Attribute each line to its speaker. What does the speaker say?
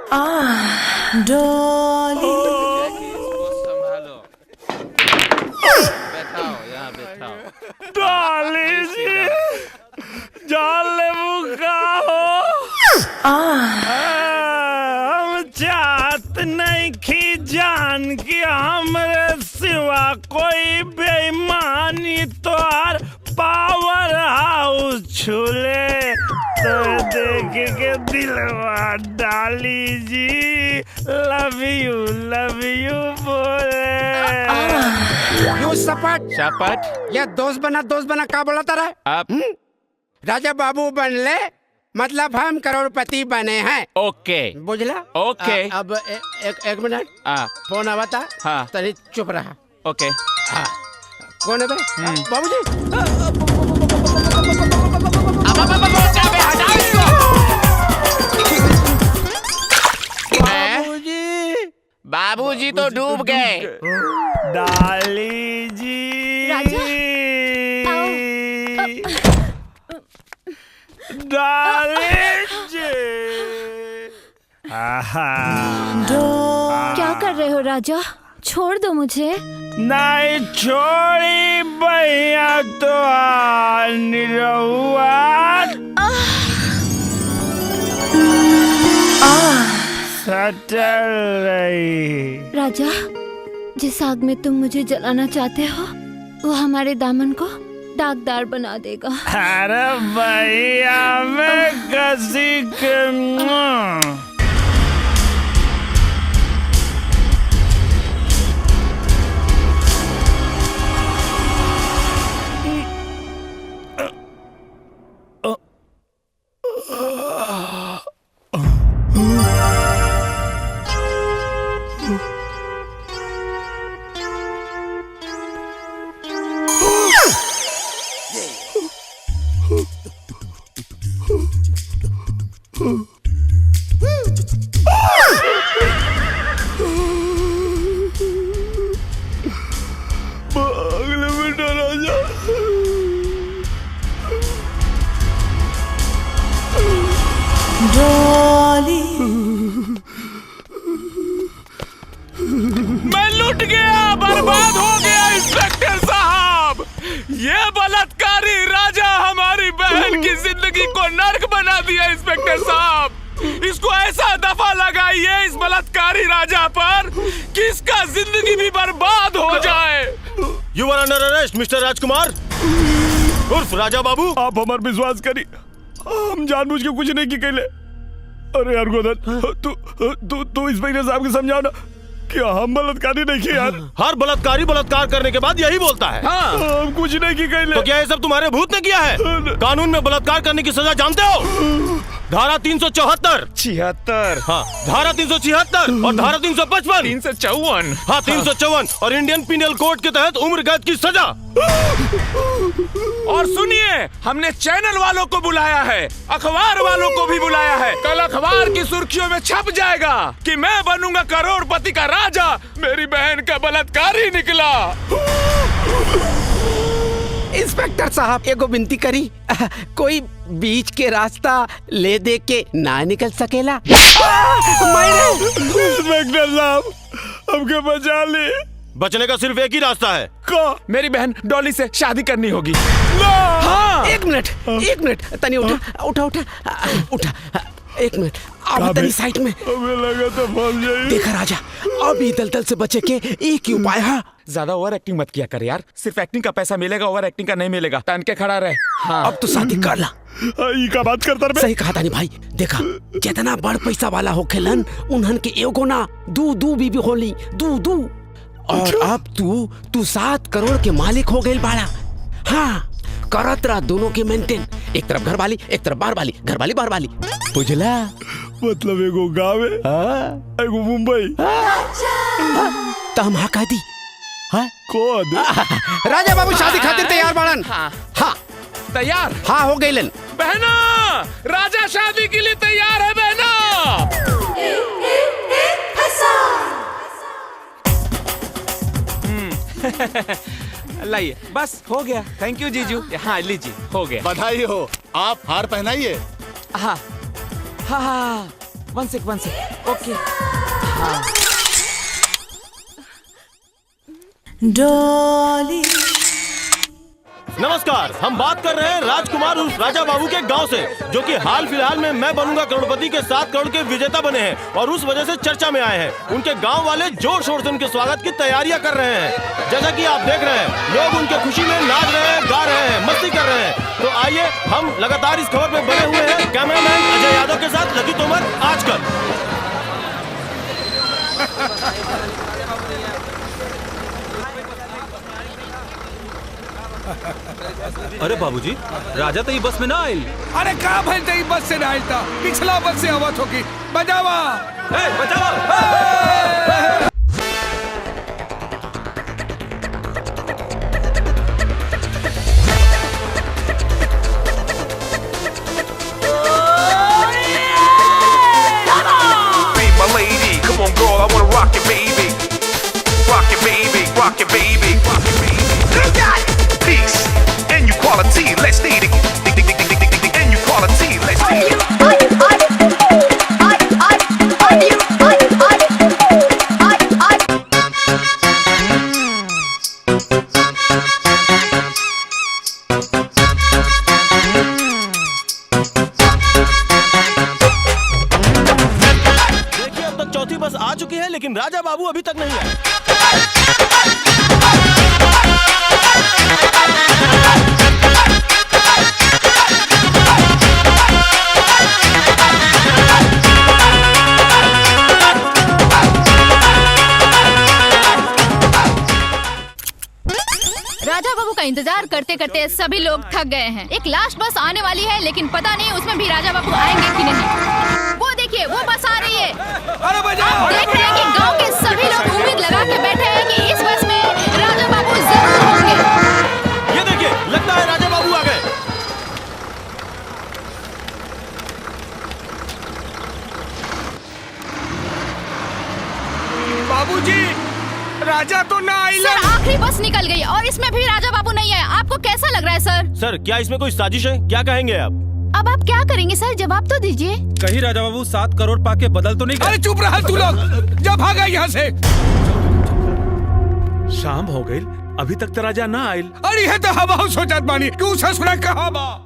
Speaker 1: डॉली
Speaker 2: इसको संभालो। बैठाओ, यहाँ बैठाओ।
Speaker 3: डॉली जी, जान ले मुका हो। हम चाहत नहीं कि जान की हमरे सिवा कोई बेईमानी तोहार पावर हाउस छूले तो देख के दिलवा डाली जी लव यू बोले।
Speaker 4: यू सपट
Speaker 2: शापट
Speaker 4: या दोस्त बना का बोला तारा?
Speaker 2: आप
Speaker 4: राजा बाबू बनले मतलब हम करोड़पति बने हैं।
Speaker 2: ओके
Speaker 4: बुझला?
Speaker 2: ओके।
Speaker 4: अब एक मिनट फोन आवा था।
Speaker 2: हाँ।
Speaker 4: तनी चुप रहा।
Speaker 2: ओके।
Speaker 4: हाँ। कौन है बे? बाबूजी।
Speaker 2: बाबूजी तो डूब गए।
Speaker 3: डाली जी डाली जी।
Speaker 5: क्या कर रहे हो राजा? छोड़ दो मुझे।
Speaker 3: नहीं छोड़ी भैया तो निरहुआ सटल रही।
Speaker 5: राजा, जिस आग में तुम मुझे जलाना चाहते हो वो हमारे दामन को दागदार बना देगा।
Speaker 3: अरे भैया मैं कसी के अगले बेटा राजा
Speaker 1: डॉली
Speaker 3: मैं लुट गया, बर्बाद हो गया इंस्पेक्टर साहब। ये बलात्कारी राजा हमारी बहन की जिंदगी को नर्क बना दिया इंस्पेक्टर साहब। इसको ऐसा दफा लगाइए इस बलात्कारी राजा पर कि इसका जिंदगी भी बर्बाद हो जाए।
Speaker 6: You are under arrest, mister Rajkumar उर्फ राजा बाबू।
Speaker 3: आप हमार विश्वास करी, हम जानबूझ के कुछ नहीं की कहले। अरे यार गोदन, तू इंस्पेक्टर साहब के समझाओ ना कि हम बलात्कारी नहीं किए यार।
Speaker 6: हर बलात्कारी बलात्कार करने के बाद यही बोलता है।
Speaker 3: हाँ। हम कुछ नहीं की कहले।
Speaker 6: तो क्या ये सब तुम्हारे भूत ने किया है? कानून में बलात्कार करने की सजा जानते हो? धारा 374
Speaker 2: 76
Speaker 6: हाँ, धारा 376 और धारा 355
Speaker 2: 354
Speaker 6: हाँ 354 और इंडियन पिनल कोड के तहत उम्र कैद की सजा।
Speaker 2: और सुनिए, हमने चैनल वालों को बुलाया है, अखबार वालों को भी बुलाया है। कल अखबार की सुर्खियों में छप जाएगा कि मैं बनूंगा करोड़पति का राजा, मेरी बहन का बलात्कारी निकला।
Speaker 4: इंस्पेक्टर साहब एगो विनती करी, कोई बीच के रास्ता ले दे के ना निकल सकेला।
Speaker 3: इंस्पेक्टर साहब हमके बचा ले।
Speaker 6: बचने का सिर्फ एक ही रास्ता है।
Speaker 2: मेरी बहन डॉली से शादी करनी होगी।
Speaker 4: हाँ। एक मिनट तनी उठा एक मिनट अब तनी साइड में।
Speaker 3: हमें लगा तो फंस जाएगी।
Speaker 4: देखा राजा, अभी दलदल से बचे के एक ही उपाय है।
Speaker 2: ज्यादा ओवर एक्टिंग मत किया कर यार, सिर्फ एक्टिंग का पैसा मिलेगा, ओवर एक्टिंग का नहीं मिलेगा। तन के खड़ा रहे। हाँ।
Speaker 4: अब तो शादी कर ला।
Speaker 3: ई का बात करता रे।
Speaker 4: सही कहा तानी भाई। देखा जितना बड़ पैसा वाला हो खेलन उन्हन के एगो ना दू बीबी होली दू और अब तू 7 करोड़ के मालिक हो गए बाड़ा। हाँ, करत रहा दोनों के मेंटेन, एक तरफ घर वाली एक तरफ बाहर वाली, घर वाली बाहर वाली। बुझला?
Speaker 3: मतलब एगो गाँव है, एगो मुंबई।
Speaker 4: तो हम हाँ कह दी। हाँ
Speaker 3: कौन?
Speaker 4: राजा बाबू शादी खातिर तैयार बाड़न। हाँ
Speaker 2: तैयार।
Speaker 4: हाँ हो गईलन।
Speaker 2: बहना, राजा शादी के लिए तैयार है बहना। लाइए, बस हो गया। थैंक यू जीजू। हाँ लीजिए, हो गया।
Speaker 6: बधाई हो। आप हार पहनाइए।
Speaker 2: हाँ हाँ हाँ
Speaker 3: 1 सेक ओके।
Speaker 1: डॉली
Speaker 6: नमस्कार, हम बात कर रहे हैं राजकुमार उर्फ राजा बाबू के गांव से, जो कि हाल फिलहाल में मैं बनूंगा करोड़पति के 7 करोड़ के विजेता बने हैं और उस वजह से चर्चा में आए हैं। उनके गांव वाले जोर शोर से उनके स्वागत की तैयारियां कर रहे हैं। जैसा कि आप देख रहे हैं, लोग उनके खुशी में नाच रहे हैं, गा रहे हैं, मस्ती कर रहे हैं। तो आइए हम लगातार इस खबर में बने हुए हैं कैमरामैन अजय यादव के साथ लकी तोमर आजकल।
Speaker 3: अरे बाबूजी, राजा तो ये बस में ना आयल।
Speaker 7: अरे का भइल त ई बस से ना आइल था, पिछला बस से आवत होगी। बजावा
Speaker 3: बचाओ।
Speaker 8: My lady, come on girl, I wanna rock it baby. Rock it baby, rock it baby, rock it baby. Peace and equality, let's need it. And equality, let's need it.
Speaker 6: देखिए, अब तक चौथी बस आ चुकी है, लेकिन राजा बाबू अभी तक नहीं आए।
Speaker 5: राजा बाबू का इंतजार करते करते सभी लोग थक गए हैं। एक लास्ट बस आने वाली है, लेकिन पता नहीं उसमें भी राजा बाबू आएंगे कि नहीं। वो देखिए, वो बस आ रही है।
Speaker 7: अरे बजा।
Speaker 5: आप देख रहे हैं कि गांव के सभी लोग उम्मीद लगा के बैठे हैं कि इस बस में राजा बाबू जरूर होंगे।
Speaker 6: ये देखिए, लगता है राजा बाबू आ गए।
Speaker 7: बाबूजी, राजा तो ना आइल।
Speaker 5: सर, आखिरी बस निकल गई और इसमें भी राजा बाबू नहीं है। आपको कैसा लग रहा है सर?
Speaker 6: सर, क्या इसमें कोई साजिश है? क्या कहेंगे आप?
Speaker 5: अब आप क्या करेंगे सर? जवाब तो दीजिए।
Speaker 3: कहीं राजा बाबू 7 करोड़ पाके बदल तो नहीं
Speaker 7: अरे चुप रहा तू लोग, जा भागा यहाँ से।
Speaker 2: शाम हो गई, अभी तक तो राजा ना आयल।
Speaker 7: अरे है तो हवा सोचत बानी, क्यों ससुरा कहा बा।